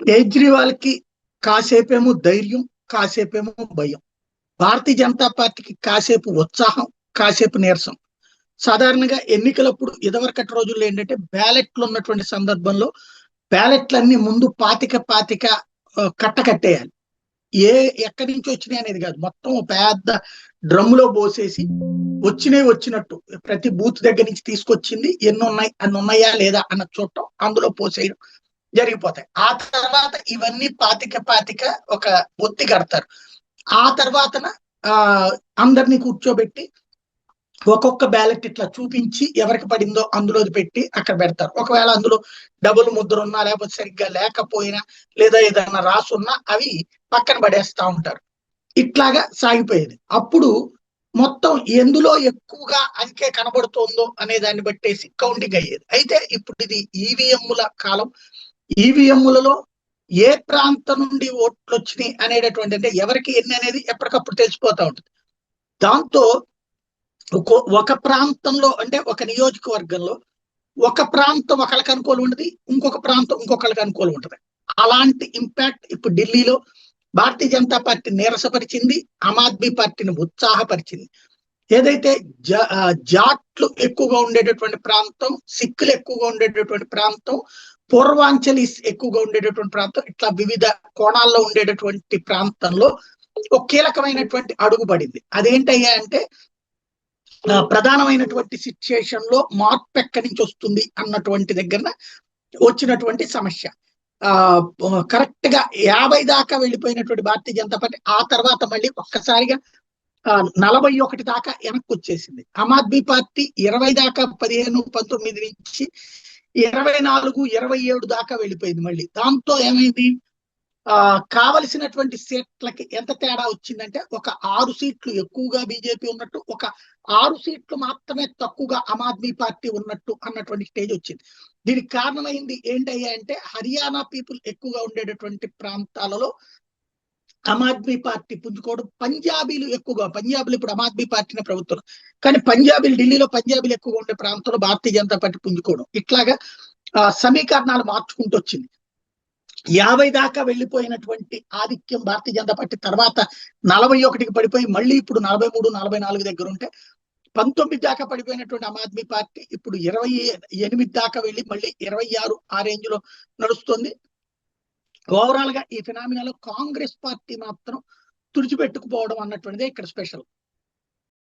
కేజ్రీవాల్ కి కాసేపేమో ధైర్యం, కాసేపేమో భయం. భారతీయ జనతా పార్టీకి కాసేపు ఉత్సాహం, కాసేపు నీరసం. సాధారణంగా ఎన్నికలప్పుడు ఇదివరకటి రోజుల్లో ఏంటంటే బ్యాలెట్లు ఉన్నటువంటి సందర్భంలో బ్యాలెట్లన్నీ ముందు పాతిక పాతిక కట్టేయాలి. ఎక్కడి నుంచి వచ్చినాయి అనేది కాదు, మొత్తం పెద్ద డ్రమ్ములో పోసేసి వచ్చినట్టు ప్రతి బూత్ దగ్గర నుంచి తీసుకొచ్చింది ఎన్ని ఉన్నాయి, అన్ని ఉన్నాయా లేదా అన్న చూడటం, అందులో పోసేయడం జరిగిపోతాయి. ఆ తర్వాత ఇవన్నీ పాతిక ఒక ఒత్తి కడతారు. ఆ తర్వాతన అందరినీ కూర్చోబెట్టి ఒక్కొక్క బ్యాలెట్ ఇట్లా చూపించి ఎవరికి పడిందో అందులో పెట్టి అక్కడ పెడతారు. ఒకవేళ అందులో డబుల్ ముద్ర ఉన్నా, లేకపోతే సరిగ్గా లేకపోయినా, లేదా ఏదైనా రాసున్నా అవి పక్కన పడేస్తా ఉంటారు. ఇట్లాగా సాగిపోయేది. అప్పుడు మొత్తం ఎందులో ఎక్కువగా అంకె కనబడుతోందో అనే దాన్ని బట్టేసి కౌంటింగ్ అయ్యేది. అయితే ఇప్పుడు ఇది ఈవీఎంల కాలం. ఈవీఎంలలో ఏ ప్రాంతం నుండి ఓట్లు వచ్చినాయి అనేటటువంటి, అంటే ఎవరికి ఎన్ని అనేది ఎప్పటికప్పుడు తెలిసిపోతా ఉంటుంది. దాంతో ఒక ప్రాంతంలో, అంటే ఒక నియోజకవర్గంలో ఒక ప్రాంతం ఒకళ్ళకి అనుకూలం ఉంటుంది, ఇంకొక ప్రాంతం ఇంకొకళ్ళకి అనుకూలం ఉంటుంది. అలాంటి ఇంపాక్ట్ ఇప్పుడు ఢిల్లీలో భారతీయ జనతా పార్టీ నీరసపరిచింది, ఆమ్ ఆద్మీ పార్టీని ఉత్సాహపరిచింది. ఏదైతే జాట్లు ఎక్కువగా ఉండేటటువంటి ప్రాంతం, సిక్కులు ఎక్కువగా ఉండేటటువంటి ప్రాంతం, పూర్వాంచలీస్ ఎక్కువగా ఉండేటటువంటి ప్రాంతం, ఇట్లా వివిధ కోణాల్లో ఉండేటటువంటి ప్రాంతంలో ఒక కీలకమైనటువంటి అడుగు పడింది. అదేంటయ్యా అంటే ప్రధానమైనటువంటి సిచ్యుయేషన్ లో మార్పు ఎక్కడి నుంచి వస్తుంది అన్నటువంటి దగ్గర వచ్చినటువంటి సమస్య. కరెక్ట్ గా 50 దాకా వెళ్ళిపోయినటువంటి భారతీయ జనతా పార్టీ ఆ తర్వాత మళ్ళీ ఒక్కసారిగా 41 దాకా వెనక్కి వచ్చేసింది. ఆమ్ ఆద్మీ పార్టీ 20 దాకా 15, 19 నుంచి 24, 27 దాకా వెళ్ళిపోయింది. మళ్ళీ దాంతో ఏమైంది, కావలసినటువంటి సీట్లకి ఎంత తేడా వచ్చిందంటే ఒక 6 సీట్లు ఎక్కువగా బీజేపీ ఉన్నట్టు, ఒక 6 సీట్లు మాత్రమే తక్కువగా ఆమ్ ఆద్మీ పార్టీ ఉన్నట్టు అన్నటువంటి స్టేజ్ వచ్చింది. దీనికి కారణమైంది ఏంటయ్యా అంటే హర్యానా పీపుల్ ఎక్కువగా ఉండేటటువంటి ప్రాంతాలలో ఆమ్ ఆద్మీ పార్టీ పుంజుకోవడం, పంజాబీలు ఇప్పుడు ఆమ్ ఆద్మీ పార్టీనే ప్రభుత్వం, కానీ పంజాబీలు ఢిల్లీలో పంజాబీలు ఎక్కువగా ఉండే ప్రాంతంలో భారతీయ జనతా పార్టీ పుంజుకోవడం, ఇట్లాగా సమీకరణాలు మార్చుకుంటూ వచ్చింది. 50 దాకా వెళ్ళిపోయినటువంటి ఆధిక్యం భారతీయ జనతా పార్టీ తర్వాత 41కి పడిపోయి మళ్ళీ ఇప్పుడు 43, 44 దగ్గర ఉంటే, 19 దాకా పడిపోయినటువంటి ఆమ్ ఆద్మీ పార్టీ ఇప్పుడు 28 దాకా వెళ్ళి మళ్ళీ 26 ఆ రేంజ్ లో నడుస్తుంది. ఓవరాల్ గా ఈ ఫినామినాలో కాంగ్రెస్ పార్టీ మాత్రం తుడిచిపెట్టుకుపోవడం అన్నటువంటిదే ఇక్కడ స్పెషల్.